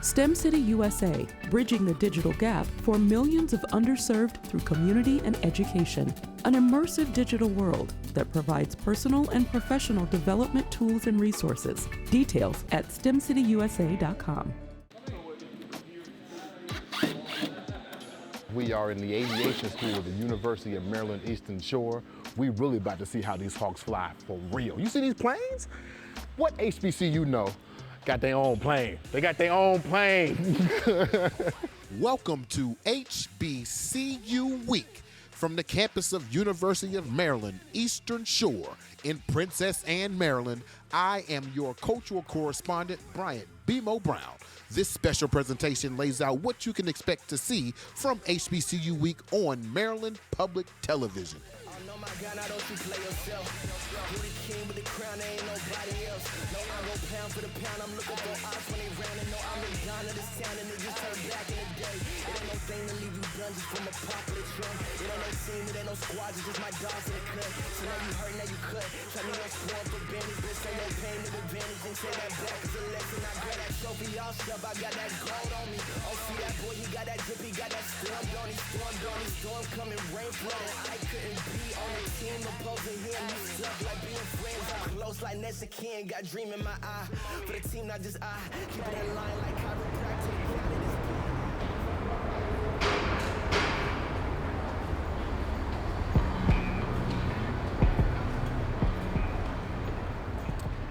STEM City USA, bridging the digital gap for millions of underserved through community and education. An immersive digital world that provides personal and professional development tools and resources. Details at stemcityusa.com. We are in the aviation school at the University of Maryland Eastern Shore. We really about to see how these hawks fly for real. You see these planes? What HBCU know got their own plane? They got their own plane. Welcome to HBCU Week from the campus of University of Maryland Eastern Shore in Princess Anne, Maryland. I am your cultural correspondent, Bryant BMO Brown. This special presentation lays out what you can expect to see from HBCU Week on Maryland Public Television. I got that gold on me. Oh, see that boy, he got that drip, he got that storm coming, rain flowing. I couldn't be on the team opposing him. You suck like being friends. I'm close like Nessa Ken. Got dream in my eye. For the team, not just I. Keep it in line like chiropractic.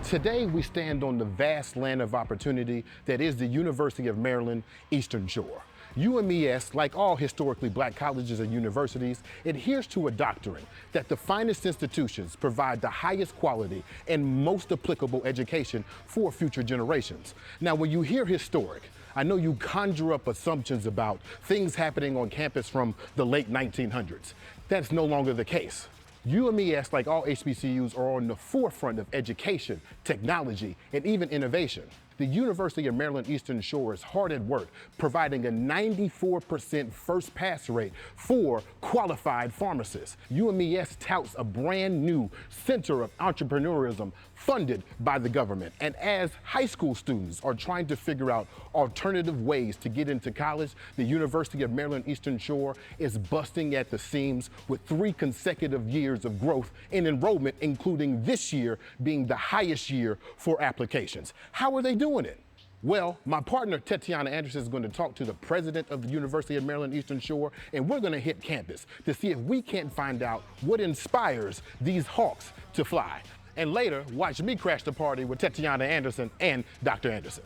Today, we stand on the vast land of opportunity that is the University of Maryland Eastern Shore. UMES, like all historically black colleges and universities, adheres to a doctrine that the finest institutions provide the highest quality and most applicable education for future generations. Now, when you hear historic, I know you conjure up assumptions about things happening on campus from the late 1900s. That's no longer the case. UMES, like all HBCUs, are on the forefront of education, technology, and even innovation. The University of Maryland Eastern Shore is hard at work, providing a 94% first pass rate for qualified pharmacists. UMES touts a brand new center of entrepreneurism funded by the government. And as high school students are trying to figure out alternative ways to get into college, the University of Maryland Eastern Shore is busting at the seams with 3 consecutive years of growth in enrollment, including this year being the highest year for applications. How are they doing it? Well, my partner Tatiana Anderson is going to talk to the president of the University of Maryland Eastern Shore, and we're going to hit campus to see if we can't find out what inspires these hawks to fly. And later, watch me crash the party with Tatiana Anderson and Dr. Anderson.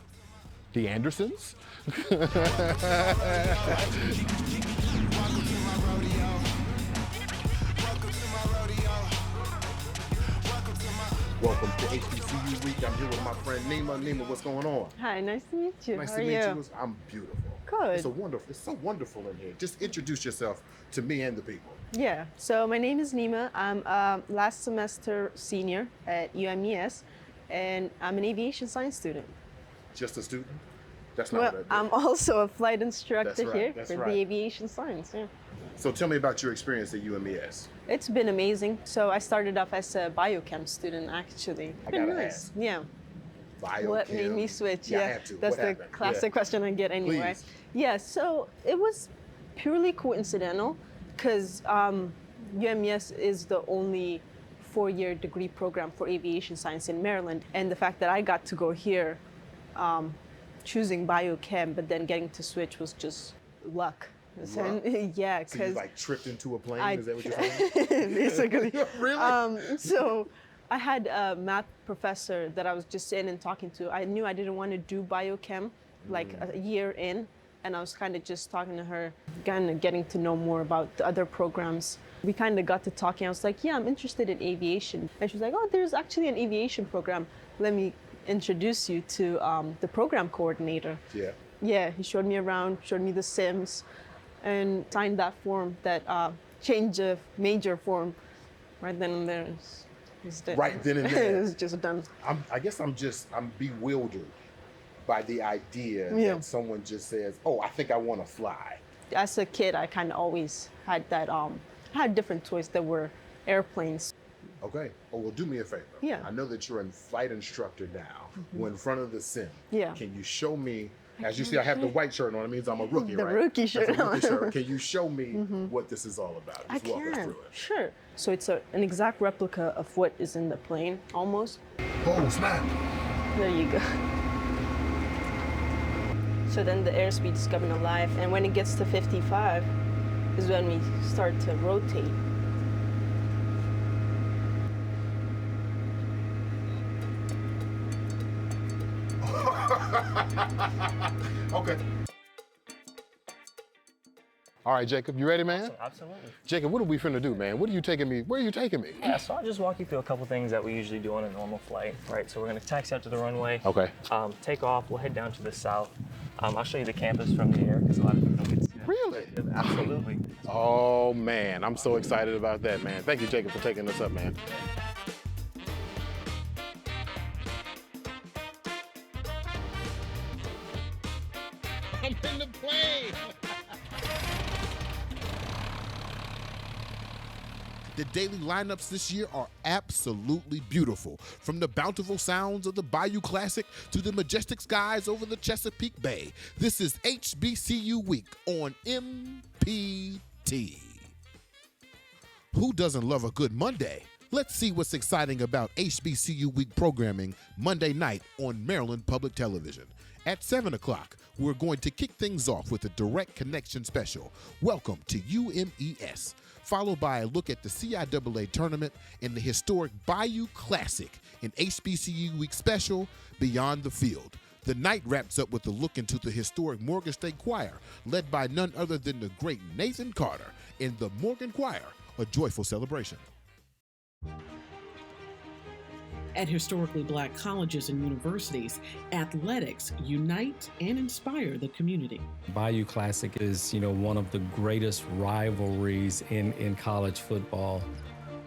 The Andersons? Welcome to HBCU Week. I'm here with my friend Nima. Nima, what's going on? Hi, nice to meet you. Nice How to are meet you? you. I'm beautiful. Good. It's so wonderful in here. Just introduce yourself to me and the people. Yeah, so my name is Nima. I'm a last semester senior at UMES, and I'm an aviation science student. Just a student? That's not Well, what I did. I'm also a flight instructor That's right, here that's for right. the aviation science. Yeah. So tell me about your experience at UMES. It's been amazing. So I started off as a biochem student, actually. I Been gotta nice. ask. Yeah. Biochem. What made me switch? Yeah, I Yeah, have to. that's What the happened? classic Yeah. question I get anyway. Please. Yeah, so it was purely coincidental because UMES is the only 4-year degree program for aviation science in Maryland, and the fact that I got to go here, choosing biochem, but then getting to switch was just luck. Luck? Yeah, So you because like tripped into a plane? I- Is that what you're saying? basically. Really? So I had a math professor that I was just sitting and talking to. I knew I didn't want to do biochem like a year in, and I was kind of just talking to her, kind of getting to know more about the other programs. We kind of got to talking. I was like, yeah, I'm interested in aviation. And she was like, oh, there's actually an aviation program. Let me introduce you to the program coordinator. Yeah. Yeah, he showed me around, showed me the Sims, and signed that form, that change of major form. Right then and there, it's done. Right then and there. It was just done. I guess I'm bewildered by the idea Yeah. that someone just says, oh, I think I want to fly. As a kid, I kind of always had that, had different toys that were airplanes. Okay. Oh, well, do me a favor. Yeah. I know that you're a flight instructor now. We're in front of the sim. Yeah. Can you show me As you see, I have the white shirt on. It means I'm a rookie, The right? rookie shirt That's a rookie on. shirt. Can you show me what this is all about? I Just walk us can. through it. Sure. So it's an exact replica of what is in the plane, almost. Oh, snap. There you go. So then the airspeed is coming alive, and when it gets to 55 is when we start to rotate. Okay. All right, Jacob, you ready, man? Absolutely. Jacob, what are we finna do, man? What are you taking me? Where are you taking me? Yeah, so I'll just walk you through a couple things that we usually do on a normal flight, right? So we're gonna taxi out to the runway. Okay. Take off, we'll head down to the south. I'll show you the campus from the air, because a lot of people don't get to see that. Really? Absolutely. Oh, man, I'm so excited about that, man. Thank you, Jacob, for taking us up, man. I'm in the plane. The daily lineups this year are absolutely beautiful. From the bountiful sounds of the Bayou Classic to the majestic skies over the Chesapeake Bay. This is HBCU Week on MPT. Who doesn't love a good Monday? Let's see what's exciting about HBCU Week programming Monday night on Maryland Public Television. At 7 o'clock, we're going to kick things off with a direct connection special. Welcome to UMES, followed by a look at the CIAA tournament and the historic Bayou Classic, an HBCU Week special, Beyond the Field. The night wraps up with a look into the historic Morgan State Choir, led by none other than the great Nathan Carter in the Morgan Choir, a joyful celebration. At historically black colleges and universities, athletics unite and inspire the community. Bayou Classic is, one of the greatest rivalries in college football.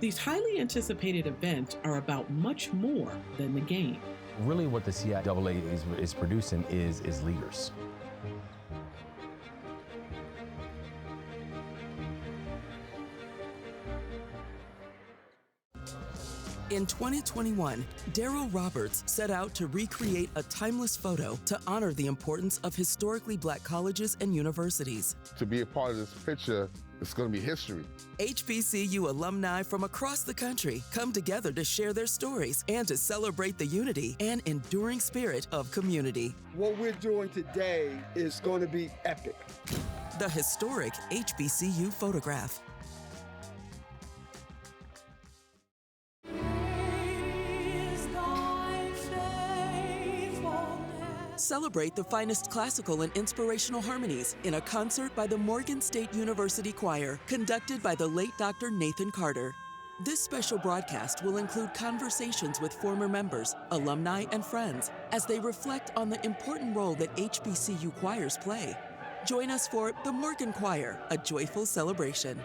These highly anticipated events are about much more than the game. Really what the CIAA is producing is leaders. In 2021, Daryl Roberts set out to recreate a timeless photo to honor the importance of historically black colleges and universities. To be a part of this picture, it's going to be history. HBCU alumni from across the country come together to share their stories and to celebrate the unity and enduring spirit of community. What we're doing today is going to be epic. The historic HBCU photograph. Celebrate the finest classical and inspirational harmonies in a concert by the Morgan State University Choir, conducted by the late Dr. Nathan Carter. This special broadcast will include conversations with former members, alumni, and friends as they reflect on the important role that HBCU choirs play. Join us for the Morgan Choir, a joyful celebration.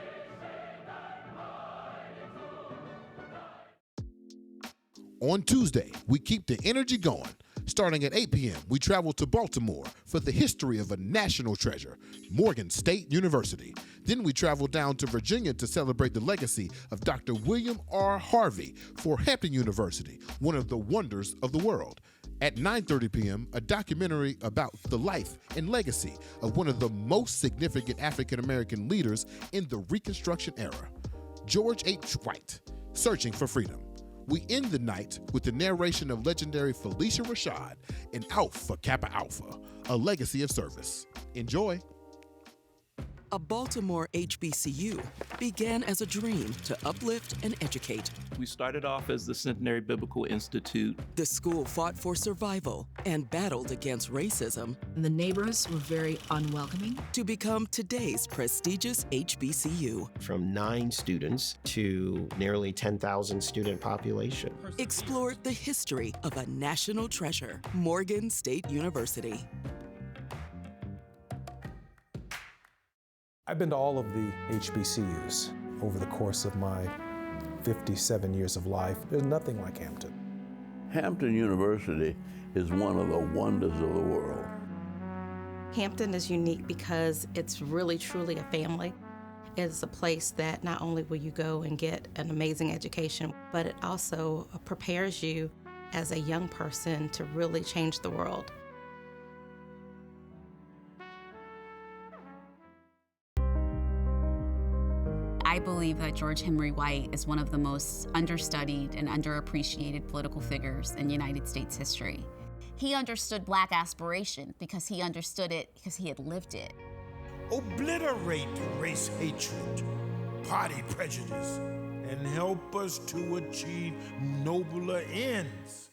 On Tuesday, we keep the energy going. Starting at 8 p.m., we travel to Baltimore for the history of a national treasure, Morgan State University. Then we travel down to Virginia to celebrate the legacy of Dr. William R. Harvey for Hampton University, one of the wonders of the world. At 9:30 p.m., a documentary about the life and legacy of one of the most significant African-American leaders in the Reconstruction era, George H. White, Searching for Freedom. We end the night with the narration of legendary Felicia Rashad in Alpha Kappa Alpha, a legacy of service. Enjoy. A Baltimore HBCU began as a dream to uplift and educate. We started off as the Centenary Biblical Institute. The school fought for survival and battled against racism. The neighbors were very unwelcoming. To become today's prestigious HBCU. From 9 students to nearly 10,000 student population. Explored the history of a national treasure, Morgan State University. I've been to all of the HBCUs over the course of my 57 years of life. There's nothing like Hampton. Hampton University is one of the wonders of the world. Hampton is unique because it's really, truly a family. It's a place that not only will you go and get an amazing education, but it also prepares you as a young person to really change the world. I believe that George Henry White is one of the most understudied and underappreciated political figures in United States history. He understood Black aspiration because he understood it because he had lived it. Obliterate race hatred, party prejudice, and help us to achieve nobler ends.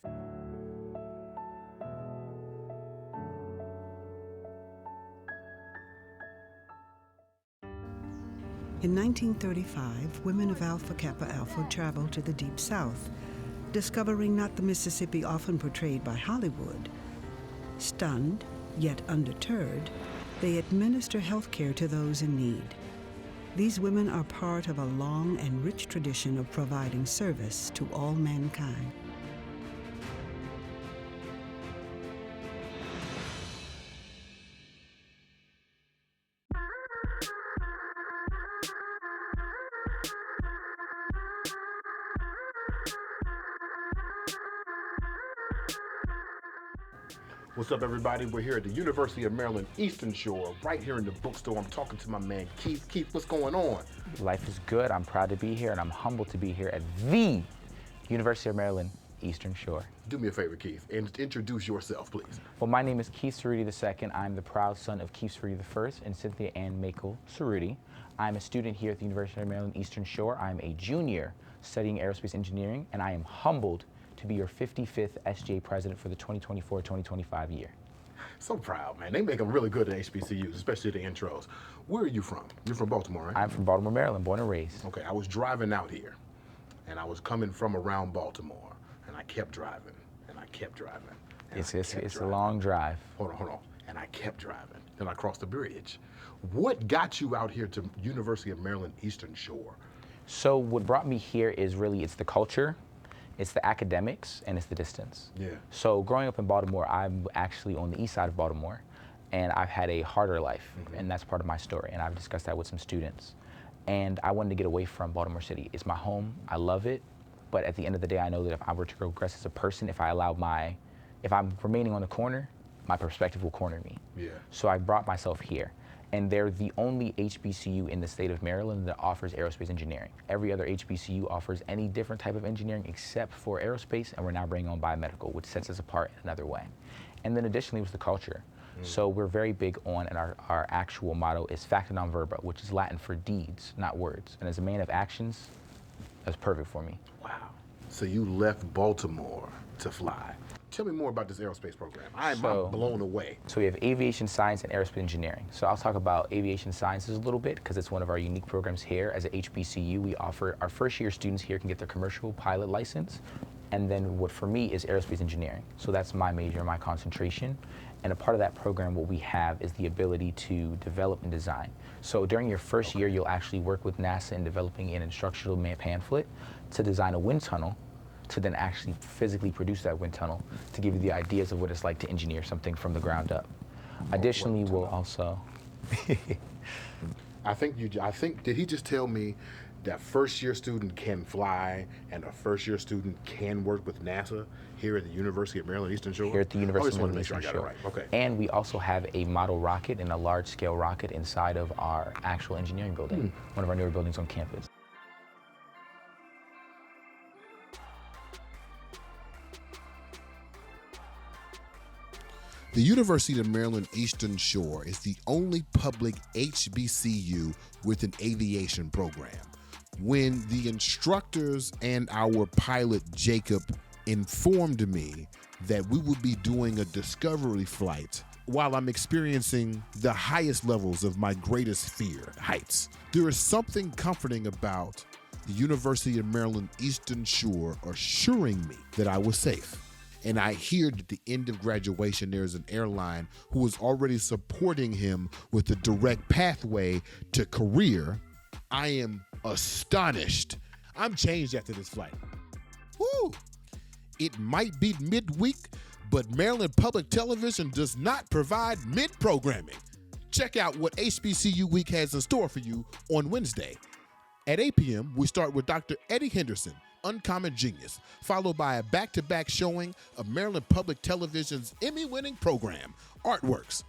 In 1935, women of Alpha Kappa Alpha traveled to the Deep South, discovering not the Mississippi often portrayed by Hollywood. Stunned, yet undeterred, they administer health care to those in need. These women are part of a long and rich tradition of providing service to all mankind. What's up, everybody? We're here at the University of Maryland Eastern Shore, right here in the bookstore. I'm talking to my man, Keith. Keith, what's going on? Life is good. I'm proud to be here, and I'm humbled to be here at the University of Maryland Eastern Shore. Do me a favor, Keith, and introduce yourself, please. Well, my name is Keith Cerruti II. I'm the proud son of Keith Cerruti I and Cynthia Ann Makel Cerruti. I'm a student here at the University of Maryland Eastern Shore. I'm a junior studying aerospace engineering, and I am humbled to be your 55th SGA president for the 2024-2025 year. So proud, man. They make them really good at HBCUs, especially the intros. Where are you from? You're from Baltimore, right? I'm from Baltimore, Maryland, born and raised. Okay, I was driving out here, and I was coming from around Baltimore, and I kept driving, and I kept driving. It's a long drive. Hold on. And I kept driving. Then I crossed the bridge. What got you out here to University of Maryland Eastern Shore? So what brought me here is really, it's the culture, it's the academics, and it's the distance. Yeah. So growing up in Baltimore, I'm actually on the east side of Baltimore, and I've had a harder life, and that's part of my story, and I've discussed that with some students. And I wanted to get away from Baltimore City. It's my home, I love it, but at the end of the day, I know that if I were to progress as a person, if I'm remaining on the corner, my perspective will corner me. Yeah. So I brought myself here. And they're the only HBCU in the state of Maryland that offers aerospace engineering. Every other HBCU offers any different type of engineering except for aerospace, and we're now bringing on biomedical, which sets us apart in another way. And then additionally was the culture. So we're very big on, and our actual motto is facta non verba, which is Latin for deeds, not words. And as a man of actions, that's perfect for me. Wow. So you left Baltimore to fly. Tell me more about this aerospace program. I'm blown away. So we have aviation science and aerospace engineering. So I'll talk about aviation sciences a little bit because it's one of our unique programs here. As a HBCU, we offer our first year students here can get their commercial pilot license. And then what for me is aerospace engineering. So that's my major, my concentration. And a part of that program, what we have is the ability to develop and design. So during your first year, you'll actually work with NASA in developing an instructional pamphlet to design a wind tunnel, to then actually physically produce that wind tunnel to give you the ideas of what it's like to engineer something from the ground up. Additionally, we'll also... I think, did he just tell me that first year student can fly and a first year student can work with NASA here at the University of Maryland Eastern Shore? Here at the University of Maryland Eastern Shore. Right. Okay. And we also have a model rocket and a large scale rocket inside of our actual engineering building, one of our newer buildings on campus. The University of Maryland Eastern Shore is the only public HBCU with an aviation program. When the instructors and our pilot, Jacob, informed me that we would be doing a discovery flight while I'm experiencing the highest levels of my greatest fear, heights, there is something comforting about the University of Maryland Eastern Shore assuring me that I was safe. And I hear that at the end of graduation, there's an airline who is already supporting him with a direct pathway to career. I am astonished. I'm changed after this flight. Woo! It might be midweek, but Maryland Public Television does not provide mid-programming. Check out what HBCU Week has in store for you on Wednesday. At 8 p.m., we start with Dr. Eddie Henderson, Uncommon Genius, followed by a back-to-back showing of Maryland Public Television's Emmy-winning program, Artworks.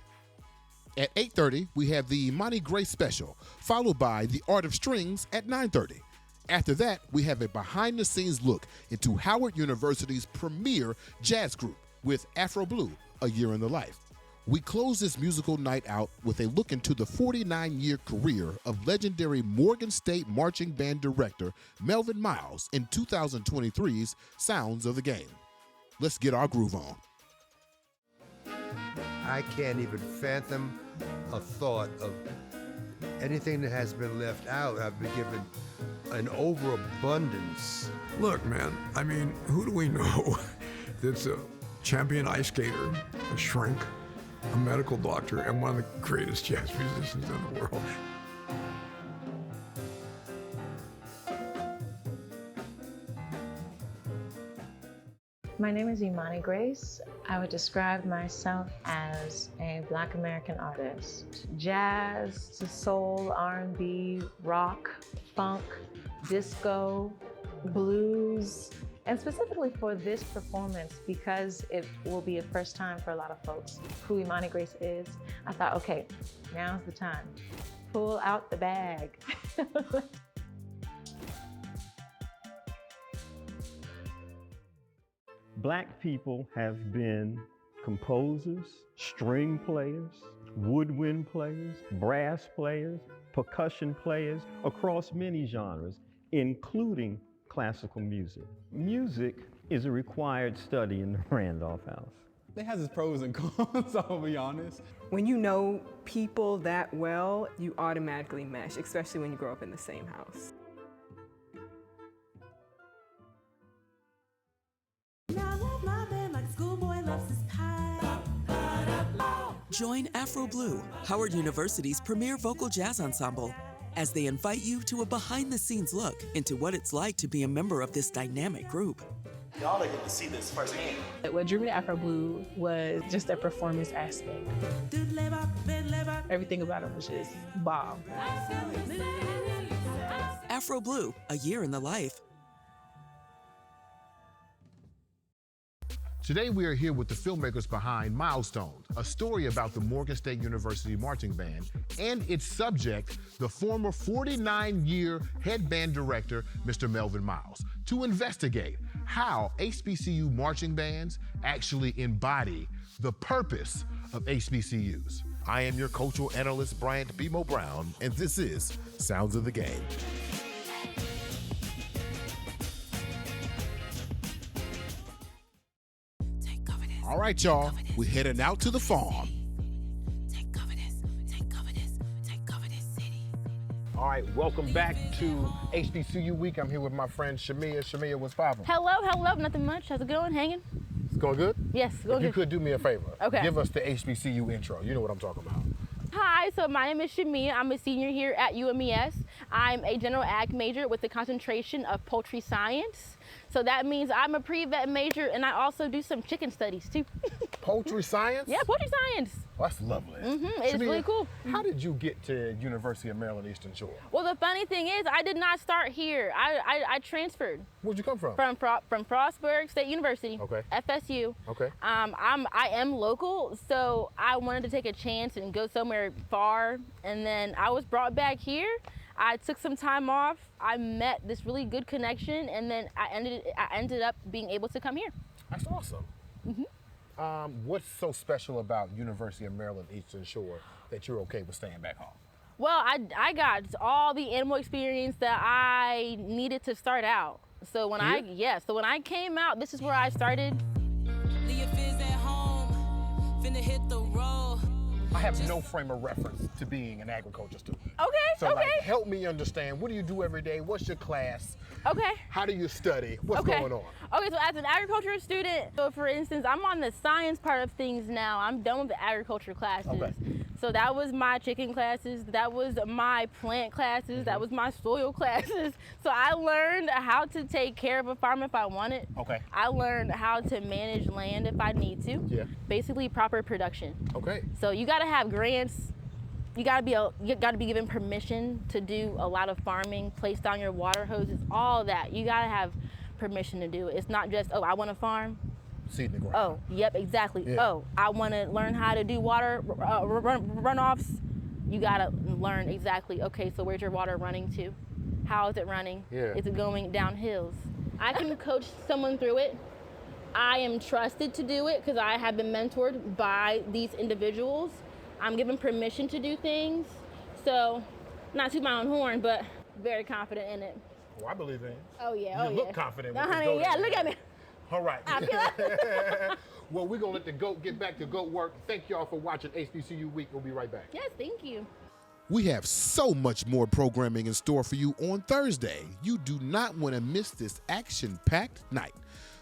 At 8:30, we have the Imani Grace special, followed by the Art of Strings at 9:30. After that, we have a behind-the-scenes look into Howard University's premier jazz group with Afro Blue, A Year in the Life. We close this musical night out with a look into the 49-year career of legendary Morgan State Marching Band director Melvin Miles in 2023's Sounds of the Game. Let's get our groove on. I can't even fathom a thought of anything that has been left out. I've been given an overabundance. Look, man, I mean, who do we know that's a champion ice skater, a shrink, a medical doctor, and one of the greatest jazz musicians in the world? My name is Imani Grace. I would describe myself as a Black American artist. Jazz, soul, R&B, rock, funk, disco, blues, and specifically for this performance, because it will be a first time for a lot of folks who Imani Grace is, I thought, okay, now's the time. Pull out the bag. Black people have been composers, string players, woodwind players, brass players, percussion players across many genres, including classical music. Music is a required study in the Randolph House. It has its pros and cons, I'll be honest. When you know people that well, you automatically mesh, especially when you grow up in the same house. Join Afro Blue, Howard University's premier vocal jazz ensemble, as they invite you to a behind-the-scenes look into what it's like to be a member of this dynamic group. Y'all are getting to see this firsthand. What drew me to Afro Blue was just the performance aspect. Everything about it was just bomb. Afro Blue, A Year in the Life. Today we are here with the filmmakers behind Milestones, a story about the Morgan State University Marching Band and its subject, the former 49-year head band director, Mr. Melvin Miles, to investigate how HBCU marching bands actually embody the purpose of HBCUs. I am your cultural analyst, Bryant Bemo Brown, and this is Sounds of the Game. All right, y'all, we're heading out to the farm. All right, welcome back to HBCU Week. I'm here with my friend Shamia. Shamia, what's poppin'? Hello, nothing much. How's it going? Hanging? It's going good? Yes, going good. You good. could do me a favor. Okay. Give us the HBCU intro. You know what I'm talking about. Hi, so my name is Shamia. I'm a senior here at UMES. I'm a general ag major with the concentration of poultry science. So that means I'm a pre-vet major, and I also do some chicken studies too. Poultry science? Yeah, poultry science. Well, that's lovely. It's really cool. How did you get to University of Maryland Eastern Shore? Well, the funny thing is, I did not start here. I transferred. Where'd you come from? From Frostburg State University. Okay. FSU. Okay. I am local, so I wanted to take a chance and go somewhere far, and then I was brought back here. I took some time off. I met this really good connection, and then I ended up being able to come here. That's awesome. What's so special about University of Maryland Eastern Shore that you're okay with staying back home? Well, I got all the animal experience that I needed to start out. So when I came out, this is where I started. Leave your fears at home, finna hit the road. I have no frame of reference to being an agriculture student. Okay, so like, help me understand, what do you do every day? What's your class? Okay. How do you study? What's going on? Okay, so as an agriculture student, so for instance, I'm on the science part of things now. I'm done with the agriculture classes. Okay. So that was my chicken classes, that was my plant classes, that was my soil classes. So I learned how to take care of a farm if I want it. Okay. I learned how to manage land if I need to. Yeah. Basically proper production. Okay. So you gotta have grants. You gotta be given permission to do a lot of farming, place down your water hoses, all that. You gotta have permission to do it. It's not just, oh, I wanna farm. seed in the ground. Oh, yep, exactly. Yeah. Oh, I want to learn how to do water runoffs. You got to learn exactly, okay, so where's your water running to? How is it running? Yeah. Is it going down hills? I can coach someone through it. I am trusted to do it because I have been mentored by these individuals. I'm given permission to do things. So, not to my own horn, but very confident in it. Oh, I believe in it. Oh, yeah, You look confident with honey, this goat yeah, in look your at hand. me. All right. I feel like Well, we're going to let the GOAT get back to GOAT work. Thank y'all for watching HBCU Week. We'll be right back. Yes, thank you. We have so much more programming in store for you on Thursday. You do not want to miss this action-packed night.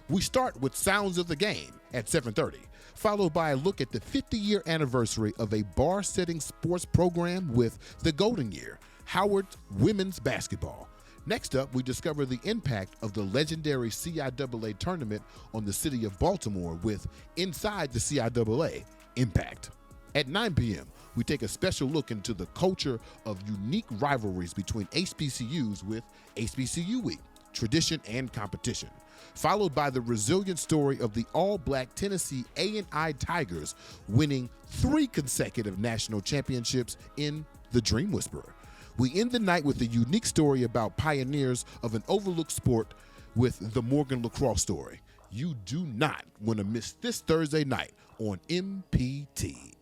We start with Sounds of the Game at 7:30, followed by a look at the 50-year anniversary of a bar-setting sports program with the Golden Year, Howard Women's Basketball. Next up, we discover the impact of the legendary CIAA tournament on the city of Baltimore with Inside the CIAA Impact. At 9 p.m., we take a special look into the culture of unique rivalries between HBCUs with HBCU Week, Tradition and Competition, followed by the resilient story of the all-black Tennessee A&I Tigers winning 3 consecutive national championships in the Dream Whisperer. We end the night with a unique story about pioneers of an overlooked sport with the Morgan Lacrosse story. You do not want to miss this Thursday night on MPT.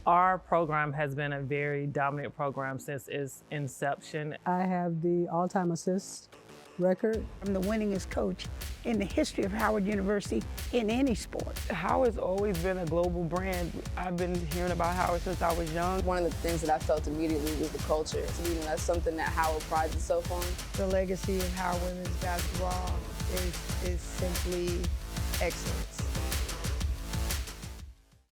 Our program has been a very dominant program since its inception. I have the all-time assist record. I'm the winningest coach in the history of Howard University in any sport. Howard's always been a global brand. I've been hearing about Howard since I was young. One of the things that I felt immediately was the culture. That's something that Howard prides itself on. The legacy of Howard women's basketball is simply excellence.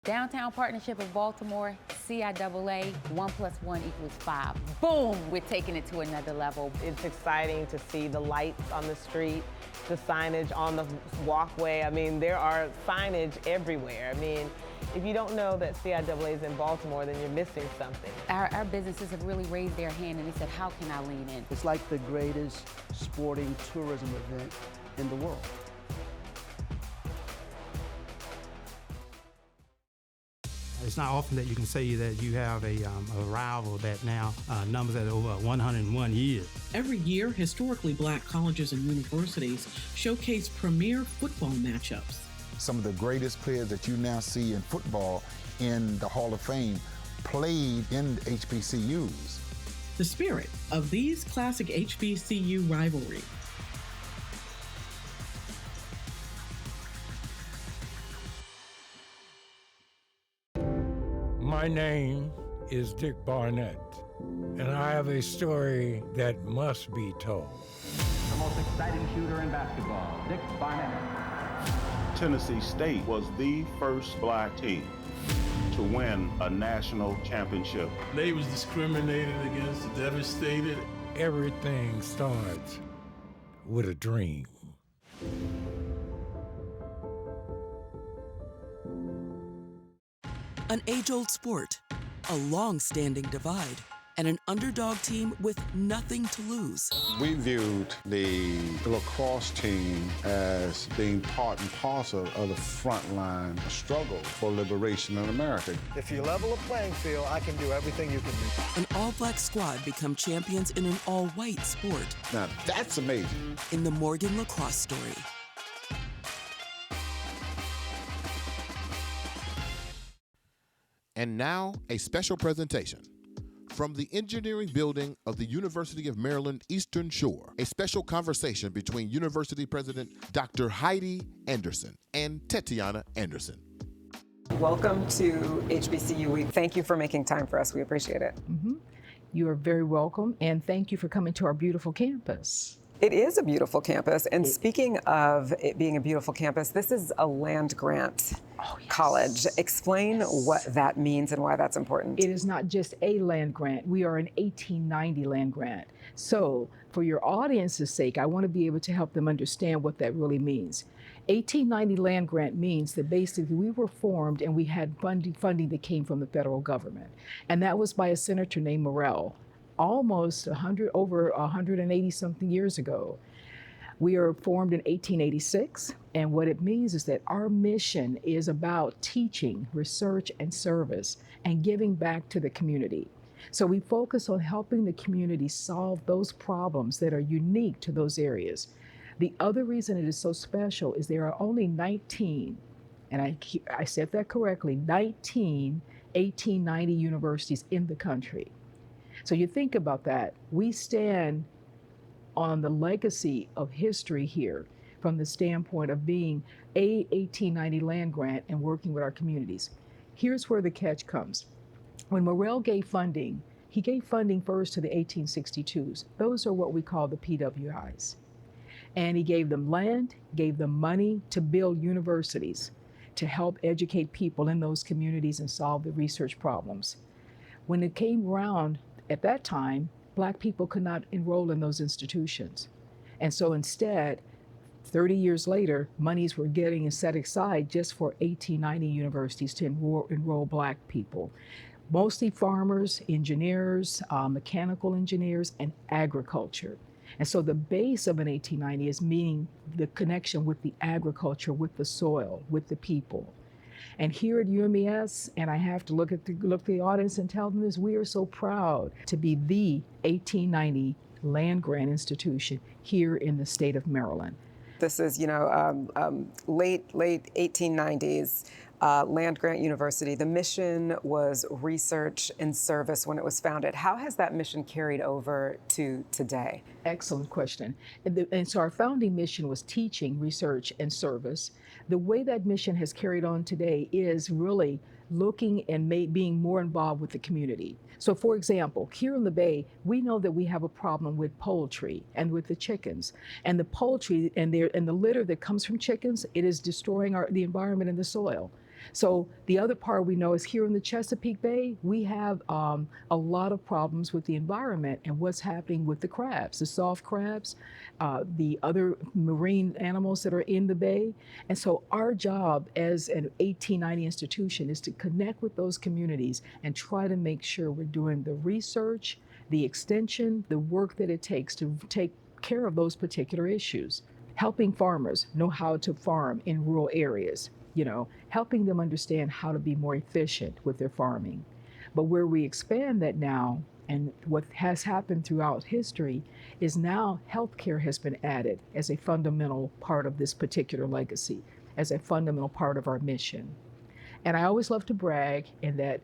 Downtown Partnership of Baltimore, CIAA, 1 + 1 = 5. Boom, we're taking it to another level. It's exciting to see the lights on the street, the signage on the walkway. I mean, there are signage everywhere. I mean, if you don't know that CIAA is in Baltimore, then you're missing something. Our businesses have really raised their hand and they said, how can I lean in? It's like the greatest sporting tourism event in the world. It's not often that you can say that you have a rival that now numbers at over 101 years. Every year, historically black colleges and universities showcase premier football matchups. Some of the greatest players that you now see in football in the Hall of Fame played in HBCUs. The spirit of these classic HBCU rivalries. My name is Dick Barnett, and I have a story that must be told. The most exciting shooter in basketball, Dick Barnett. Tennessee State was the first black team to win a national championship. They was discriminated against, devastated. Everything starts with a dream. An age-old sport, a long-standing divide, and an underdog team with nothing to lose. We viewed the lacrosse team as being part and parcel of the frontline struggle for liberation in America. If you level a playing field, I can do everything you can do. An all-black squad become champions in an all-white sport. Now that's amazing. In the Morgan Lacrosse story. And now, a special presentation. From the engineering building of the University of Maryland Eastern Shore, a special conversation between University President Dr. Heidi Anderson and Tatiana Anderson. Welcome to HBCU Week. Thank you for making time for us. We appreciate it. You are very welcome, and thank you for coming to our beautiful campus. It is a beautiful campus, and speaking of it being a beautiful campus, this is a land-grant college. Explain what that means and why that's important. It is not just a land grant. We are an 1890 land grant. So for your audience's sake, I want to be able to help them understand what that really means. 1890 land grant means that basically we were formed and we had funding that came from the federal government. And that was by a senator named Morrell, almost over 180 something years ago. We are formed in 1886, and what it means is that our mission is about teaching, research, and service, and giving back to the community. So we focus on helping the community solve those problems that are unique to those areas. The other reason it is so special is there are only 19, and I said that correctly, 19 1890 universities in the country. So you think about that, we stand on the legacy of history here from the standpoint of being a 1890 land grant and working with our communities. Here's where the catch comes. When Morrell gave funding, he gave funding first to the 1862s. Those are what we call the PWIs. And he gave them land, gave them money to build universities, to help educate people in those communities and solve the research problems. When it came around at that time, Black people could not enroll in those institutions. And so instead, 30 years later, monies were getting set aside just for 1890 universities to enroll Black people. Mostly farmers, engineers, mechanical engineers, and agriculture. And so the base of an 1890 is meaning the connection with the agriculture, with the soil, with the people. And here at UMES, and I have to look at the audience and tell them this, we are so proud to be the 1890 land grant institution here in the state of Maryland. This is, late 1890s, land grant university. The mission was research and service when it was founded. How has that mission carried over to today? Excellent question. And so our founding mission was teaching, research, and service. The way that mission has carried on today is really looking and being more involved with the community. So for example, here in the Bay, we know that we have a problem with poultry and with the chickens. And the poultry and the litter that comes from chickens, it is destroying the environment and the soil. So the other part we know is here in the Chesapeake Bay, we have a lot of problems with the environment and what's happening with the crabs, the soft crabs, the other marine animals that are in the bay. And so our job as an 1890 institution is to connect with those communities and try to make sure we're doing the research, the extension, the work that it takes to take care of those particular issues. Helping farmers know how to farm in rural areas. Helping them understand how to be more efficient with their farming. But where we expand that now, and what has happened throughout history, is now healthcare has been added as a fundamental part of this particular legacy, as a fundamental part of our mission. And I always love to brag in that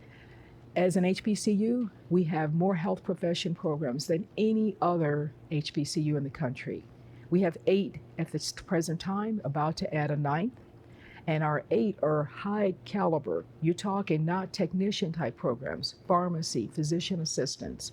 as an HBCU, we have more health profession programs than any other HBCU in the country. We have 8 at the present time, about to add a 9th. And our 8 are high caliber. You're talking not technician type programs, pharmacy, physician assistants,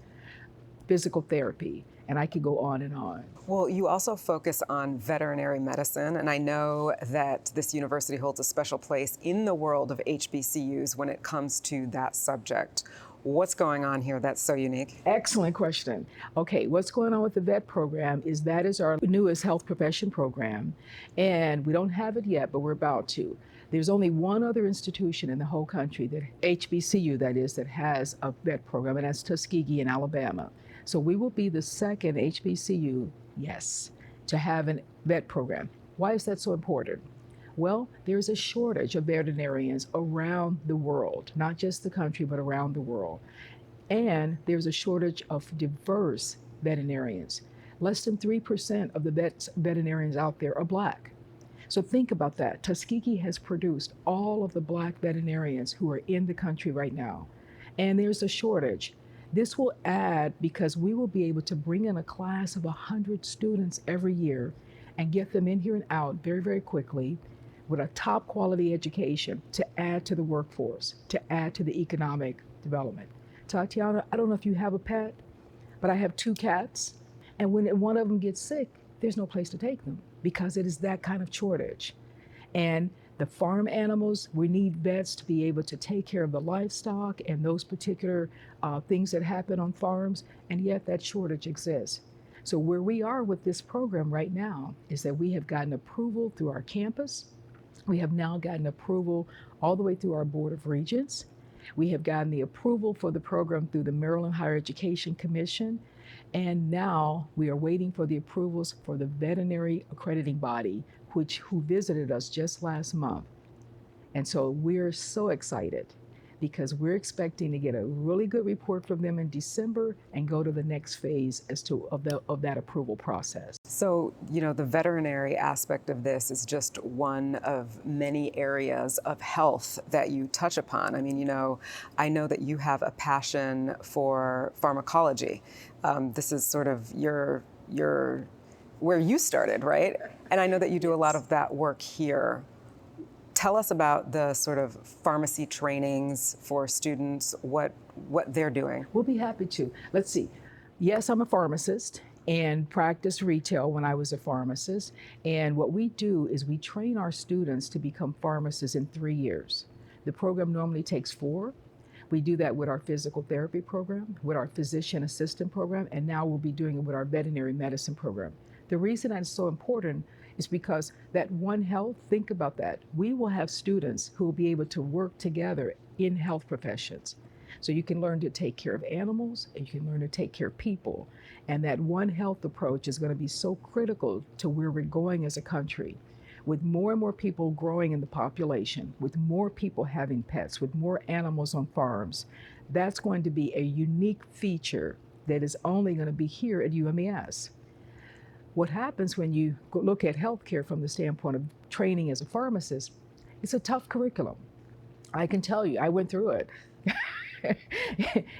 physical therapy, and I could go on and on. Well, you also focus on veterinary medicine, and I know that this university holds a special place in the world of HBCUs when it comes to that subject. What's going on here that's so unique? Excellent question. Okay, what's going on with the vet program is that is our newest health profession program, and we don't have it yet, but we're about to. There's only one other institution in the whole country, that HBCU that is, that has a vet program, and that's Tuskegee in Alabama. So we will be the second HBCU, yes, to have a vet program. Why is that so important? Well, there's a shortage of veterinarians around the world, not just the country, but around the world. And there's a shortage of diverse veterinarians. Less than 3% of the veterinarians out there are Black. So think about that. Tuskegee has produced all of the Black veterinarians who are in the country right now. And there's a shortage. This will add, because we will be able to bring in a class of 100 students every year and get them in here and out very, very quickly, with a top quality education to add to the workforce, to add to the economic development. Tatiana, I don't know if you have a pet, but I have 2 cats. And when one of them gets sick, there's no place to take them because it is that kind of shortage. And the farm animals, we need vets to be able to take care of the livestock and those particular things that happen on farms, and yet that shortage exists. So where we are with this program right now is that we have gotten approval through our campus. We have now gotten approval all the way through our Board of Regents. We have gotten the approval for the program through the Maryland Higher Education Commission. And now we are waiting for the approvals for the veterinary accrediting body, who visited us just last month. And so we're so excited because we're expecting to get a really good report from them in December and go to the next phase of that approval process. So, the veterinary aspect of this is just one of many areas of health that you touch upon. I mean, I know that you have a passion for pharmacology. This is sort of your where you started, right? And I know that you do a lot of that work here. Tell us about the sort of pharmacy trainings for students, what they're doing. We'll be happy to. Let's see. Yes, I'm a pharmacist and practiced retail when I was a pharmacist. And what we do is we train our students to become pharmacists in 3 years. The program normally takes 4. We do that with our physical therapy program, with our physician assistant program, and now we'll be doing it with our veterinary medicine program. The reason that's so important is because that One Health, think about that. We will have students who will be able to work together in health professions. So you can learn to take care of animals and you can learn to take care of people. And that One Health approach is going to be so critical to where we're going as a country. With more and more people growing in the population, with more people having pets, with more animals on farms, that's going to be a unique feature that is only going to be here at UMES. What happens when you look at healthcare from the standpoint of training as a pharmacist, it's a tough curriculum. I can tell you, I went through it.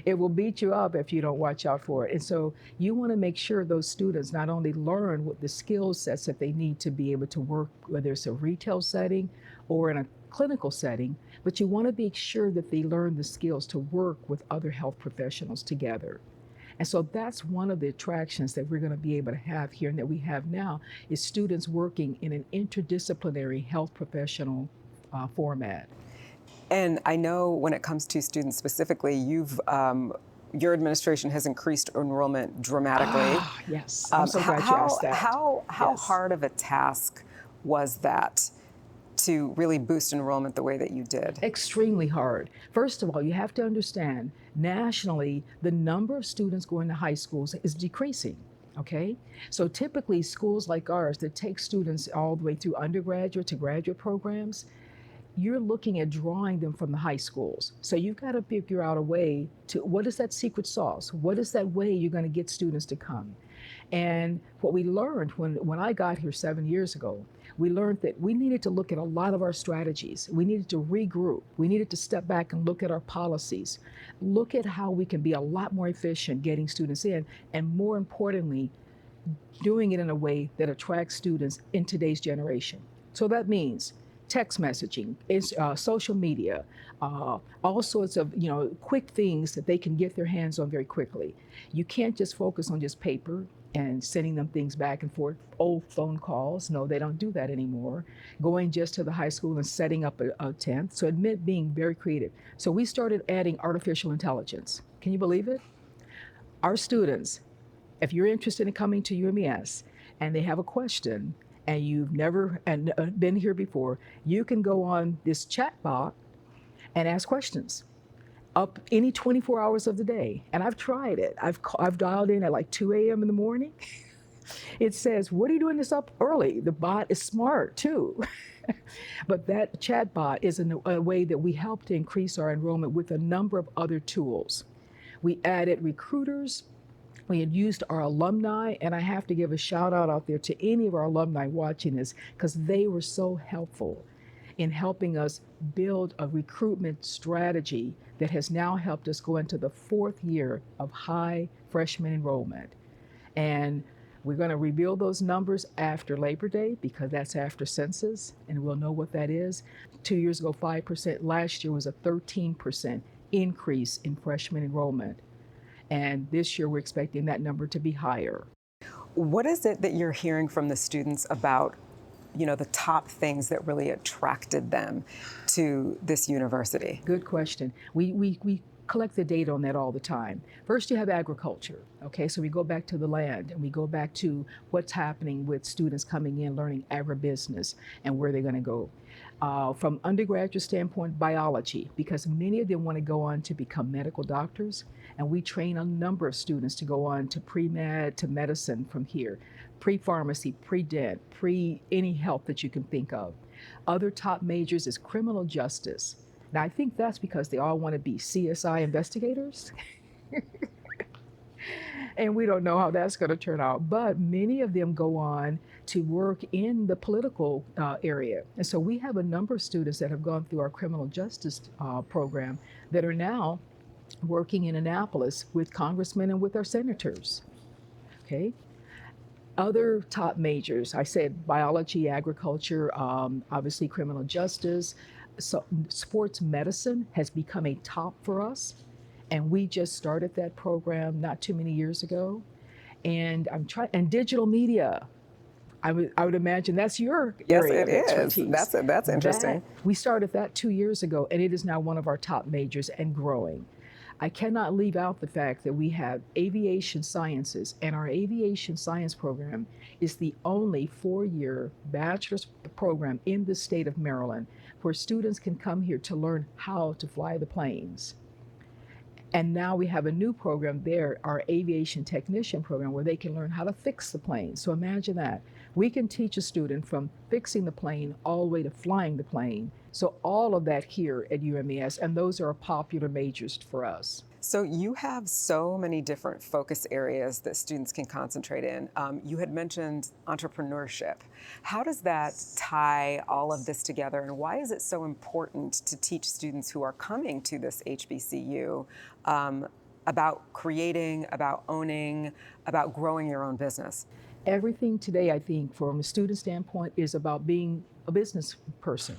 It will beat you up if you don't watch out for it. And so you want to make sure those students not only learn what the skill sets that they need to be able to work, whether it's a retail setting or in a clinical setting, but you want to be sure that they learn the skills to work with other health professionals together. And so that's one of the attractions that we're going to be able to have here and that we have now is students working in an interdisciplinary health professional format. And I know when it comes to students specifically, your administration has increased enrollment dramatically. Yes, I'm so glad you asked that. How hard of a task was that to really boost enrollment the way that you did? Extremely hard. First of all, you have to understand, nationally, the number of students going to high schools is decreasing, okay? So typically schools like ours that take students all the way through undergraduate to graduate programs, you're looking at drawing them from the high schools. So you've got to figure out a way to, what is that secret sauce? What is that way you're going to get students to come? And what we learned when I got here 7 years ago, we learned that we needed to look at a lot of our strategies. We needed to regroup. We needed to step back and look at our policies, look at how we can be a lot more efficient getting students in, and more importantly, doing it in a way that attracts students in today's generation. So that means text messaging, social media, all sorts of quick things that they can get their hands on very quickly. You can't just focus on just paper and sending them things back and forth, old phone calls. No, they don't do that anymore. Going just to the high school and setting up a tent. So it meant being very creative. So we started adding artificial intelligence. Can you believe it? Our students, if you're interested in coming to UMES and they have a question and you've never been here before, you can go on this chat bot and ask questions up any 24 hours of the day. And I've tried it. I've dialed in at like 2 a.m. in the morning. It says, what are you doing this up early? The bot is smart too. But that chat bot is a way that we help to increase our enrollment with a number of other tools. We added recruiters. We had used our alumni, and I have to give a shout out there to any of our alumni watching this because they were so helpful in helping us build a recruitment strategy that has now helped us go into the 4th year of high freshman enrollment. And we're going to reveal those numbers after Labor Day because that's after census, and we'll know what that is. 2 years ago, 5%. Last year was a 13% increase in freshman enrollment. And this year, we're expecting that number to be higher. What is it that you're hearing from the students about, the top things that really attracted them to this university? Good question. We collect the data on that all the time. First, you have agriculture. Okay, so we go back to the land and we go back to what's happening with students coming in learning agribusiness and where they're going to go. From undergraduate standpoint, biology, because many of them want to go on to become medical doctors, and we train a number of students to go on to pre-med, to medicine from here, pre-pharmacy, pre-dent, any health that you can think of. Other top majors is criminal justice. Now, I think that's because they all want to be CSI investigators. And we don't know how that's going to turn out. But many of them go on to work in the political area. And so we have a number of students that have gone through our criminal justice program that are now working in Annapolis with congressmen and with our senators. Okay. Other top majors, I said biology, agriculture, obviously criminal justice. So sports medicine has become a top for us. And we just started that program not too many years ago. And and digital media. I would imagine that's your area of expertise. That's interesting. We started that 2 years ago, and it is now one of our top majors and growing. I cannot leave out the fact that we have aviation sciences, and our aviation science program is the only 4-year bachelor's program in the state of Maryland where students can come here to learn how to fly the planes. And now we have a new program there, our aviation technician program, where they can learn how to fix the plane. So imagine that. We can teach a student from fixing the plane all the way to flying the plane. So all of that here at UMES, and those are popular majors for us. So you have so many different focus areas that students can concentrate in. You had mentioned entrepreneurship. How does that tie all of this together, and why is it so important to teach students who are coming to this HBCU about creating, about owning, about growing your own business? Everything today, I think, from a student standpoint, is about being a business person.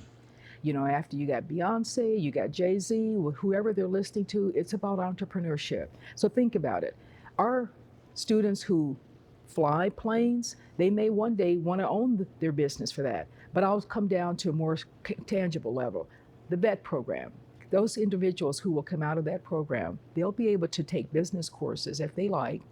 You know, after you got Beyonce, you got Jay-Z, whoever they're listening to, it's about entrepreneurship. So think about it. Our students who fly planes, they may one day want to own their business for that. But I'll come down to a more tangible level. The vet program. Those individuals who will come out of that program, they'll be able to take business courses if they like,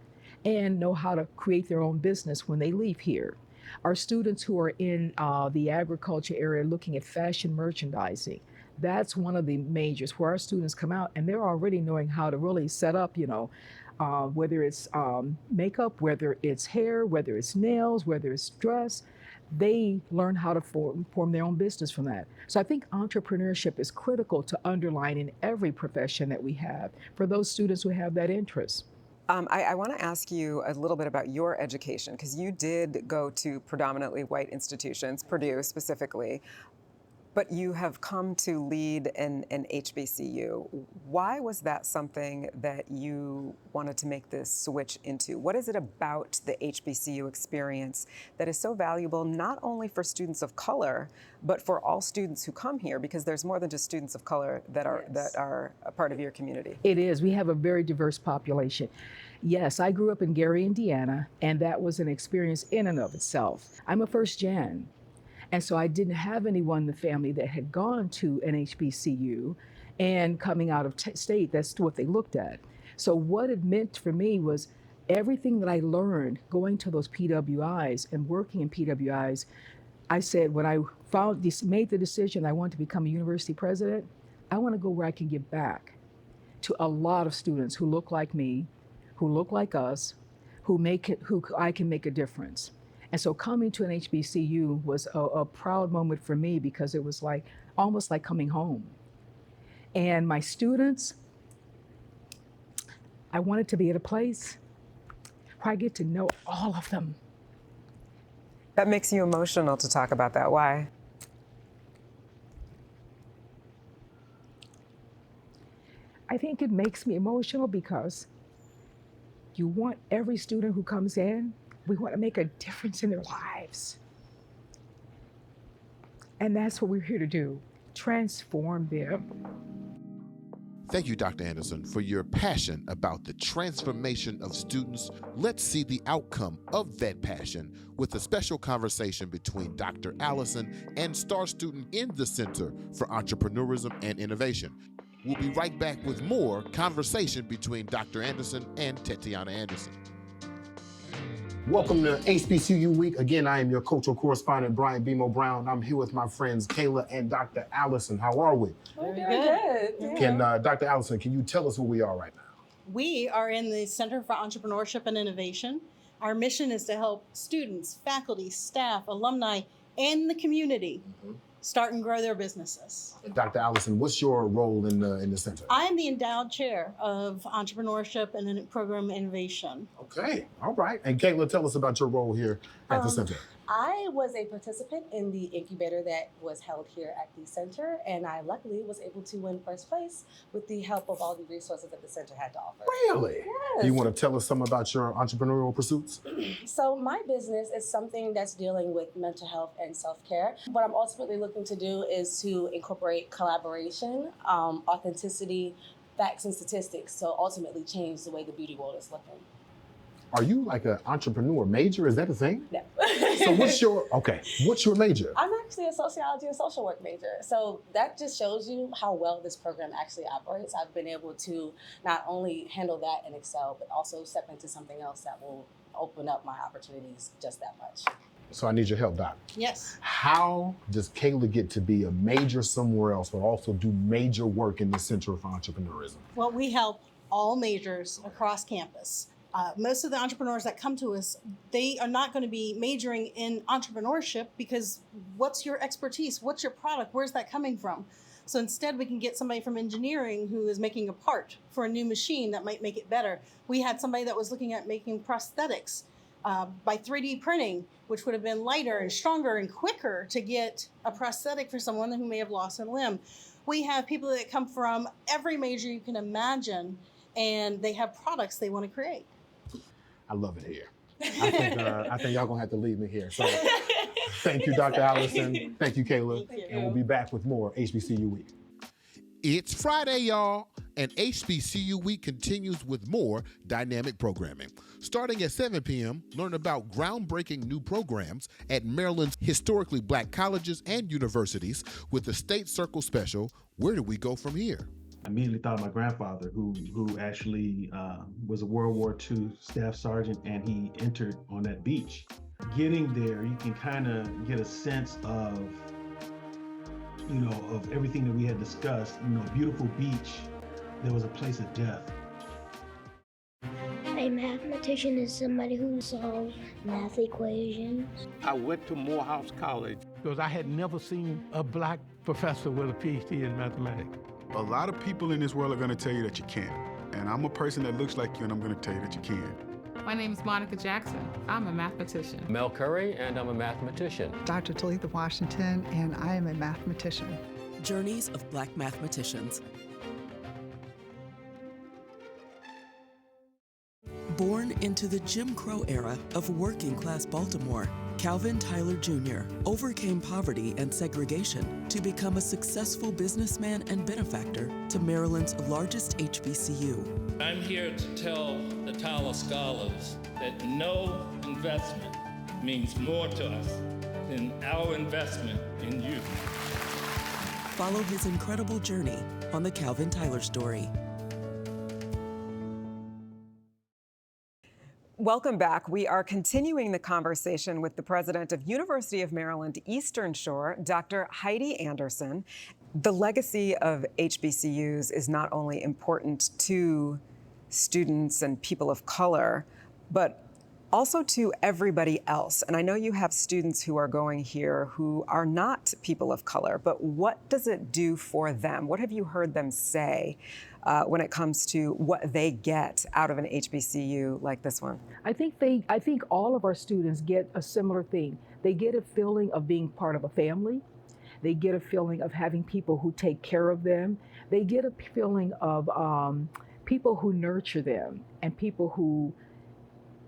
and know how to create their own business when they leave here. Our students who are in the agriculture area looking at fashion merchandising, that's one of the majors where our students come out and they're already knowing how to really set up, you know, whether it's makeup, whether it's hair, whether it's nails, whether it's dress, they learn how to form their own business from that. So I think entrepreneurship is critical to underline in every profession that we have for those students who have that interest. I want to ask you a little bit about your education, because you did go to predominantly white institutions, Purdue specifically, but you have come to lead an HBCU. Why was that something that you wanted to make this switch into? What is it about the HBCU experience that is so valuable, not only for students of color, but for all students who come here? Because there's more than just students of color that are a part of your community. It is. We have a very diverse population. Yes, I grew up in Gary, Indiana, and that was an experience in and of itself. I'm a first gen. And so I didn't have anyone in the family that had gone to an HBCU, and coming out of state, that's what they looked at. So what it meant for me was everything that I learned going to those PWIs and working in PWIs, I said when I made the decision I want to become a university president, I want to go where I can give back to a lot of students who look like me, who look like us, who I can make a difference. And so coming to an HBCU was a proud moment for me, because it was like almost like coming home. And my students, I wanted to be at a place where I get to know all of them. That makes you emotional to talk about that. Why? I think it makes me emotional because you want every student who comes in, we want to make a difference in their lives. And that's what we're here to do, transform them. Thank you, Dr. Anderson, for your passion about the transformation of students. Let's see the outcome of that passion with a special conversation between Dr. Allison and star student in the Center for Entrepreneurism and Innovation. We'll be right back with more conversation between Dr. Anderson and Tatiana Anderson. Welcome to HBCU Week. Again, I am your cultural correspondent, Brian Bemo Brown. I'm here with my friends Kayla and Dr. Allison. How are we? We're doing good. Can Dr. Allison, can you tell us who we are right now? We are in the Center for Entrepreneurship and Innovation. Our mission is to help students, faculty, staff, alumni, and the community start and grow their businesses. Dr. Allison, what's your role in the center? I am the endowed chair of Entrepreneurship and Program Innovation. Okay, all right. And Kayla, tell us about your role here at the center. I was a participant in the incubator that was held here at the center, and I luckily was able to win first place with the help of all the resources that the center had to offer. Really? Yes. You want to tell us some about your entrepreneurial pursuits? So my business is something that's dealing with mental health and self-care. What I'm ultimately looking to do is to incorporate collaboration, authenticity, facts and statistics, so ultimately change the way the beauty world is looking. Are you like an entrepreneur major? Is that a thing? No. So what's your major? I'm actually a sociology and social work major. So that just shows you how well this program actually operates. I've been able to not only handle that and excel, but also step into something else that will open up my opportunities just that much. So I need your help, Doc. Yes. How does Kayla get to be a major somewhere else, but also do major work in the Center for Entrepreneurism? Well, we help all majors across campus. Most of the entrepreneurs that come to us, they are not going to be majoring in entrepreneurship because what's your expertise? What's your product? Where's that coming from? So instead, we can get somebody from engineering who is making a part for a new machine that might make it better. We had somebody that was looking at making prosthetics by 3D printing, which would have been lighter and stronger and quicker to get a prosthetic for someone who may have lost a limb. We have people that come from every major you can imagine, and they have products they want to create. I love it here. I think y'all gonna have to leave me here. So thank you, Dr. Allison. Thank you, Kayla. Thank you. And we'll be back with more HBCU Week. It's Friday, y'all, and HBCU Week continues with more dynamic programming. Starting at 7 p.m., learn about groundbreaking new programs at Maryland's historically black colleges and universities with the State Circle special, Where Do We Go From Here? I immediately thought of my grandfather, who actually was a World War II staff sergeant, and he entered on that beach. Getting there, you can kind of get a sense of, of everything that we had discussed. Beautiful beach. There was a place of death. A mathematician is somebody who solves math equations. I went to Morehouse College because I had never seen a black professor with a PhD in mathematics. A lot of people in this world are going to tell you that you can't. And I'm a person that looks like you, and I'm going to tell you that you can. My name is Monica Jackson. I'm a mathematician. Mel Curry, and I'm a mathematician. Dr. Talitha Washington, and I am a mathematician. Journeys of Black Mathematicians. Born into the Jim Crow era of working-class Baltimore, Calvin Tyler Jr. overcame poverty and segregation to become a successful businessman and benefactor to Maryland's largest HBCU. I'm here to tell the Tyler scholars that no investment means more to us than our investment in you. Follow his incredible journey on the Calvin Tyler Story. Welcome back. We are continuing the conversation with the president of University of Maryland Eastern Shore, Dr. Heidi Anderson. The legacy of HBCUs is not only important to students and people of color, but also to everybody else. And I know you have students who are going here who are not people of color, but what does it do for them? What have you heard them say when it comes to what they get out of an HBCU like this one? I think all of our students get a similar thing. They get a feeling of being part of a family. They get a feeling of having people who take care of them. They get a feeling of people who nurture them and people who